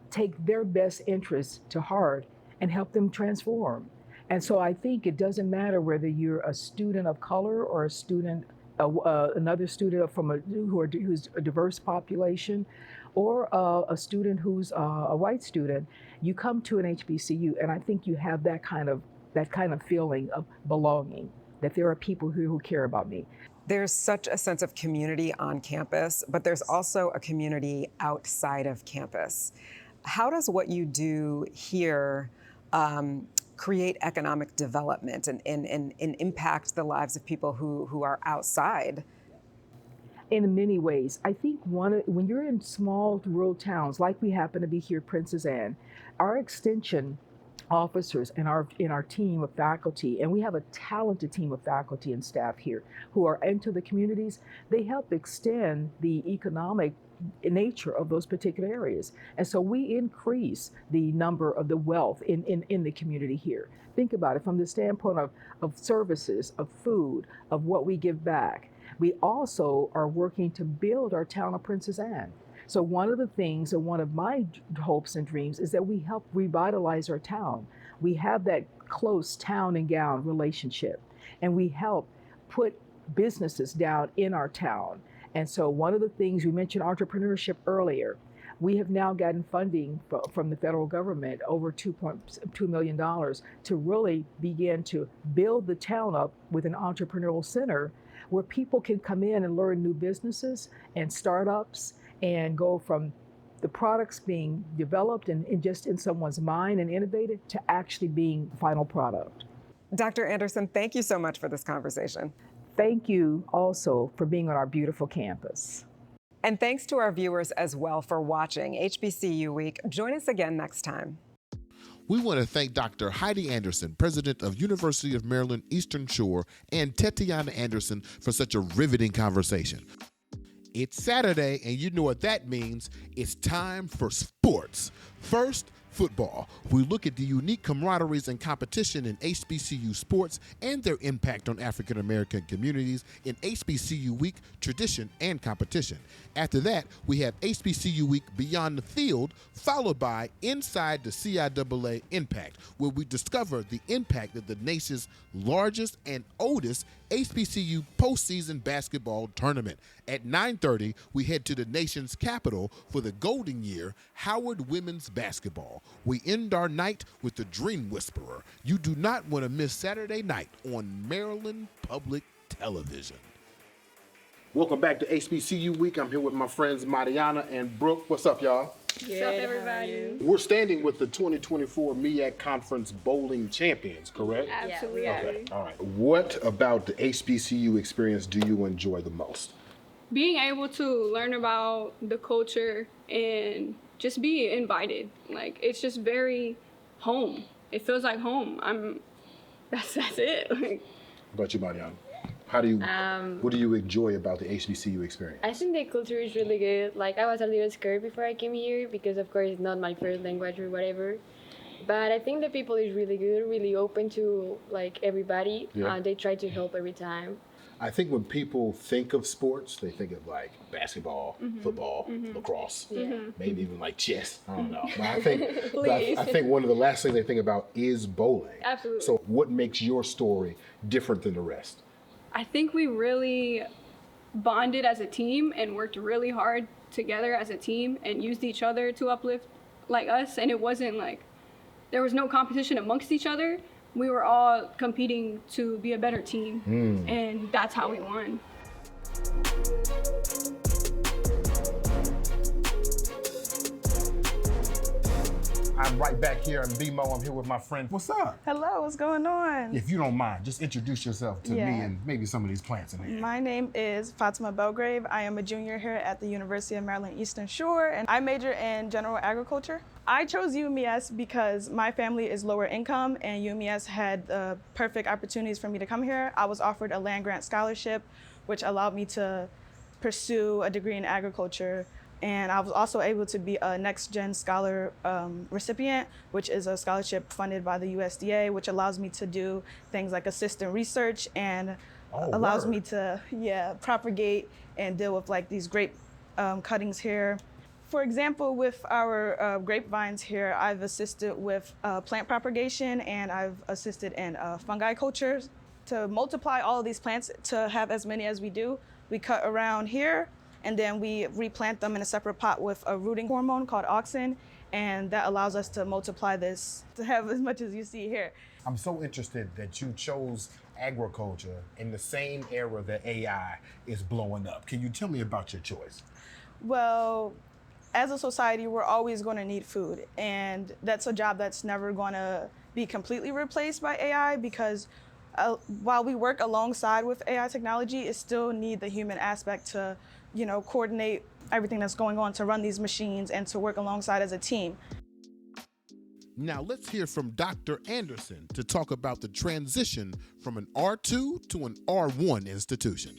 take their best interests to heart and help them transform. And so I think it doesn't matter whether you're a student of color or a student, another student from who's a diverse population, or a student who's a white student. You come to an HBCU, and I think you have that kind of feeling of belonging, that there are people here who care about me. There's such a sense of community on campus, but there's also a community outside of campus. How does what you do here create economic development and impact the lives of people who are outside? In many ways. I think when you're in small rural towns, like we happen to be here, Princess Anne, our extension officers in our team of faculty, and we have a talented team of faculty and staff here who are into the communities, they help extend the economic nature of those particular areas. And so we increase the number of the wealth in the community here. Think about it from the standpoint of services, of food, of what we give back. We also are working to build our town of Princess Anne. So one of the things, and one of my hopes and dreams, is that we help revitalize our town. We have that close town and gown relationship, and we help put businesses down in our town. And so one of the things, we mentioned entrepreneurship earlier, we have now gotten funding from the federal government, over $2.2 million, to really begin to build the town up with an entrepreneurial center where people can come in and learn new businesses and startups and go from the products being developed and just in someone's mind and innovated to actually being the final product. Dr. Anderson, thank you so much for this conversation. Thank you also for being on our beautiful campus. And thanks to our viewers as well for watching HBCU Week. Join us again next time. We want to thank Dr. Heidi Anderson, president of University of Maryland Eastern Shore, and Tatiana Anderson for such a riveting conversation. It's Saturday, and you know what that means. It's time for sports. First, football. We look at the unique camaraderies and competition in HBCU sports and their impact on African American communities in HBCU Week tradition and competition. After that, we have HBCU Week Beyond the Field, followed by Inside the CIAA Impact, where we discover the impact of the nation's largest and oldest HBCU postseason basketball tournament. At 9:30, we head to the nation's capital for the Golden Year Howard Women's Basketball. We end our night with the Dream Whisperer. You do not want to miss Saturday night on Maryland Public Television. Welcome back to HBCU Week. I'm here with my friends Mariana and Brooke. What's up, y'all? What's up, everybody? We're standing with the 2024 MEAC Conference Bowling Champions, correct? Absolutely. Okay. All right. What about the HBCU experience do you enjoy the most? Being able to learn about the culture and just be invited. Like, it's just very home. It feels like home. That's it. What about you, Mariana? What do you enjoy about the HBCU experience? I think the culture is really good. Like, I was a little scared before I came here because, of course, it's not my first language or whatever. But I think the people is really good, really open to, like, everybody. Yeah. They try to help every time. I think when people think of sports, they think of like basketball, football, lacrosse, maybe even like chess. I don't know. But I think one of the last things they think about is bowling. Absolutely. So what makes your story different than the rest? I think we really bonded as a team and worked really hard together as a team and used each other to uplift like us. And it wasn't like there was no competition amongst each other. We were all competing to be a better team, and that's how we won. I'm right back here in BMO. I'm here with my friend. What's up? Hello, what's going on? If you don't mind, just introduce yourself to me and maybe some of these plants in here. My name is Fatima Belgrave. I am a junior here at the University of Maryland Eastern Shore, and I major in general agriculture. I chose UMES because my family is lower income, and UMES had the perfect opportunities for me to come here. I was offered a land-grant scholarship, which allowed me to pursue a degree in agriculture. And I was also able to be a Next Gen Scholar recipient, which is a scholarship funded by the USDA, which allows me to do things like assistant research and allows me to propagate and deal with like these grape cuttings here. For example, with our grapevines here, I've assisted with plant propagation and I've assisted in fungi culture. To multiply all of these plants to have as many as we do, we cut around here and then we replant them in a separate pot with a rooting hormone called auxin, and that allows us to multiply this to have as much as you see here. I'm so interested that you chose agriculture in the same era that AI is blowing up. Can you tell me about your choice? Well, as a society, we're always going to need food. And that's a job that's never going to be completely replaced by AI because while we work alongside with AI technology, it still need the human aspect to, coordinate everything that's going on, to run these machines and to work alongside as a team. Now let's hear from Dr. Anderson to talk about the transition from an R2 to an R1 institution.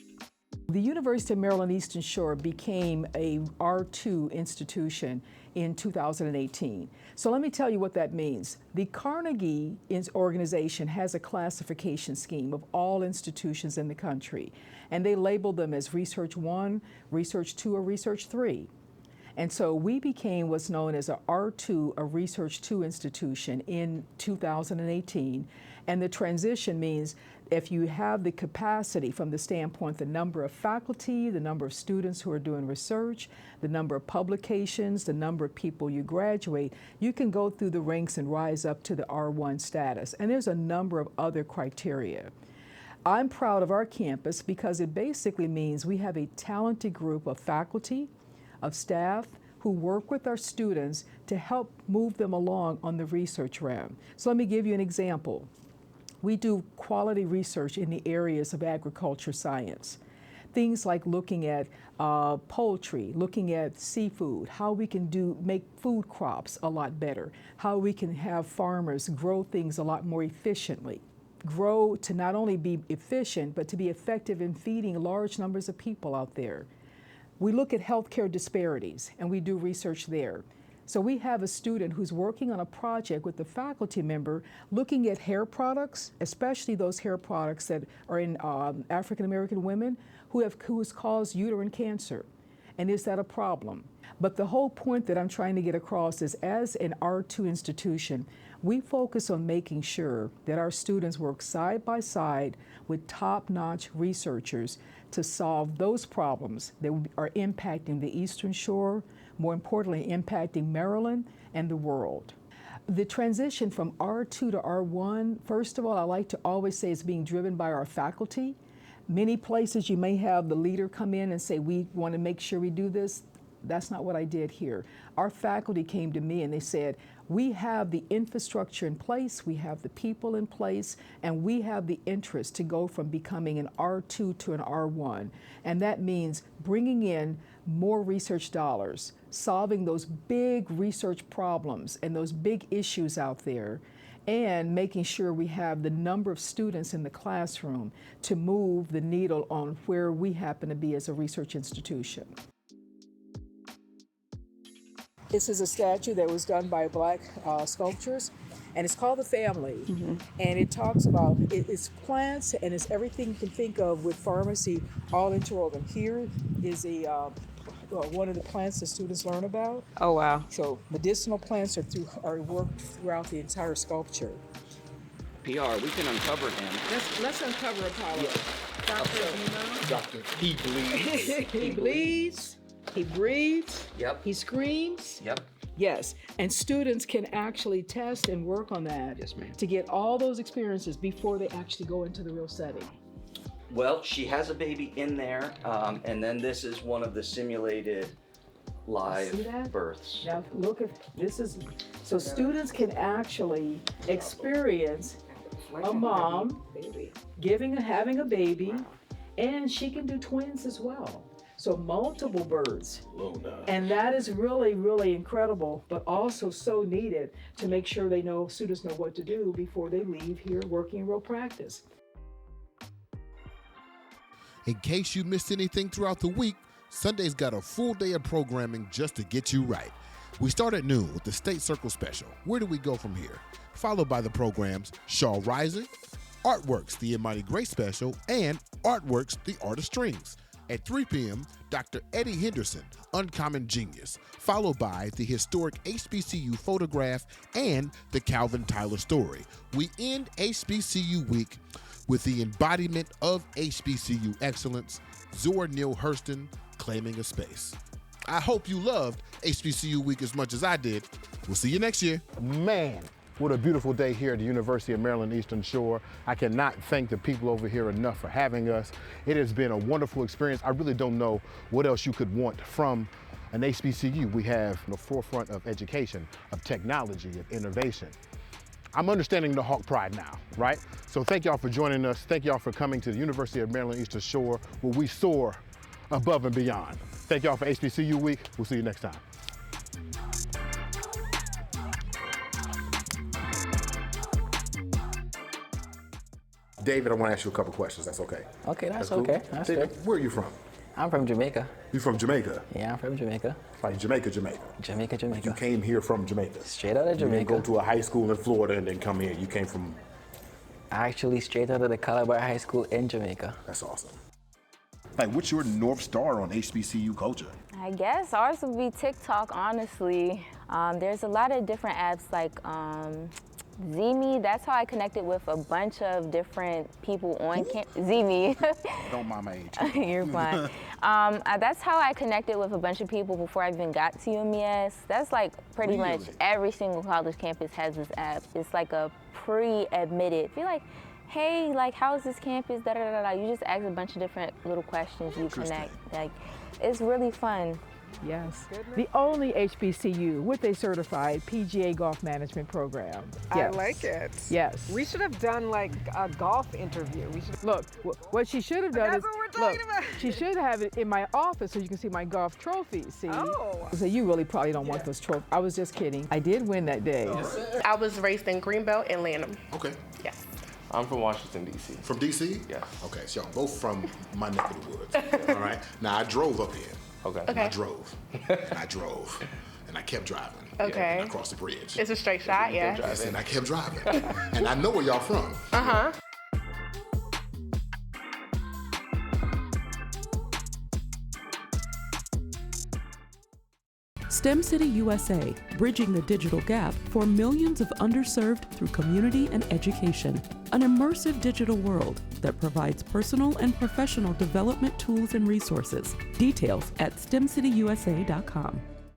The University of Maryland Eastern Shore became a R2 institution in 2018. So let me tell you what that means. The Carnegie organization has a classification scheme of all institutions in the country, and they label them as Research 1, Research 2, or Research 3. And so we became what's known as a R2, a Research 2 institution in 2018. And the transition means if you have the capacity from the standpoint, the number of faculty, the number of students who are doing research, the number of publications, the number of people you graduate, you can go through the ranks and rise up to the R1 status. And there's a number of other criteria. I'm proud of our campus because it basically means we have a talented group of faculty, of staff who work with our students to help move them along on the research round. So let me give you an example. We do quality research in the areas of agriculture science. Things like looking at poultry, looking at seafood, how we can make food crops a lot better, how we can have farmers grow things a lot more efficiently. Grow to not only be efficient, but to be effective in feeding large numbers of people out there. We look at healthcare disparities, and we do research there. So we have a student who's working on a project with a faculty member looking at hair products, especially those hair products that are in African American women who has caused uterine cancer. And is that a problem? But the whole point that I'm trying to get across is, as an R2 institution, we focus on making sure that our students work side by side with top-notch researchers to solve those problems that are impacting the Eastern Shore, more importantly, impacting Maryland and the world. The transition from R2 to R1, first of all, I like to always say it's being driven by our faculty. Many places you may have the leader come in and say, we want to make sure we do this. That's not what I did here. Our faculty came to me and they said, we have the infrastructure in place, we have the people in place, and we have the interest to go from becoming an R2 to an R1. And that means bringing in more research dollars, solving those big research problems and those big issues out there, and making sure we have the number of students in the classroom to move the needle on where we happen to be as a research institution. This is a statue that was done by Black sculptors, and it's called The Family. Mm-hmm. And it talks about, it's plants and it's everything you can think of with pharmacy all interwoven. Here is one of the plants the students learn about. Oh, wow. So medicinal plants are worked throughout the entire sculpture. PR, we can uncover him. Let's uncover Apollo. Yeah. Doctor, he bleeds. He bleeds. He breathes. Yep. He screams. Yep. Yes. And students can actually test and work on that. Yes, ma'am. To get all those experiences before they actually go into the real setting. Well, she has a baby in there, and then this is one of the simulated live births. Now look at this so students can actually experience a mom having a baby, and she can do twins as well. So multiple births. And that is really, really incredible, but also so needed to make sure students know what to do before they leave here working in real practice. In case you missed anything throughout the week, Sunday's got a full day of programming just to get you right. We start at noon with the State Circle Special. Where do we go from here? Followed by the programs Shaw Rising, Artworks, the Imani Grace Special, and Artworks, the Art of Strings. At 3 p.m., Dr. Eddie Henderson, Uncommon Genius, followed by the historic HBCU photograph and the Calvin Tyler story. We end HBCU week with the embodiment of HBCU excellence, Zora Neale Hurston, Claiming a Space. I hope you loved HBCU week as much as I did. We'll see you next year. Man, what a beautiful day here at the University of Maryland Eastern Shore. I cannot thank the people over here enough for having us. It has been a wonderful experience. I really don't know what else you could want from An HBCU, we have the forefront of education, of technology, of innovation. I'm understanding the Hawk Pride now, right? So thank y'all for joining us. Thank y'all for coming to the University of Maryland Eastern Shore, where we soar above and beyond. Thank y'all for HBCU Week. We'll see you next time. David, I want to ask you a couple questions. That's okay. Okay, that's cool? okay. That's David, good. where are you from? I'm from Jamaica. You from Jamaica? Yeah, I'm from Jamaica. Like Jamaica. Jamaica. You came here from Jamaica? Straight out of Jamaica. You didn't go to a high school in Florida and then come here. You came from? Actually, straight out of the Calabar High School in Jamaica. That's awesome. Like, what's your North Star on HBCU culture? I guess ours would be TikTok, honestly. There's a lot of different apps like Zeme. That's how I connected with a bunch of different people on campus. Zeme. Don't mind my age. You're fine. That's how I connected with a bunch of people before I even got to UMES. That's like pretty much every single college campus has this app. It's like a pre-admitted. If you're like, hey, like, how's this campus? Da, da, da, da. You just ask a bunch of different little questions. You connect. Like, it's really fun. Yes. The only HBCU with a certified PGA golf management program. Yes. I like it. Yes. We should have done like a golf interview. Look, what she should have done is, she should have it in my office so you can see my golf trophies, see? Oh. So you really probably don't want those trophies. I was just kidding. I did win that day. I was raised in Greenbelt and Lanham. Okay. Yes. I'm from Washington, D.C. From D.C.? Yes. Okay, so y'all both from my neck of the woods. All right? Now, I drove up here. Okay. And I drove. And I drove. And I kept driving. Okay. And I crossed the bridge. It's a straight shot, yeah. Yes, and I kept driving. And I know where y'all from. Uh-huh. STEM City USA, bridging the digital gap for millions of underserved through community and education. An immersive digital world that provides personal and professional development tools and resources. Details at stemcityusa.com.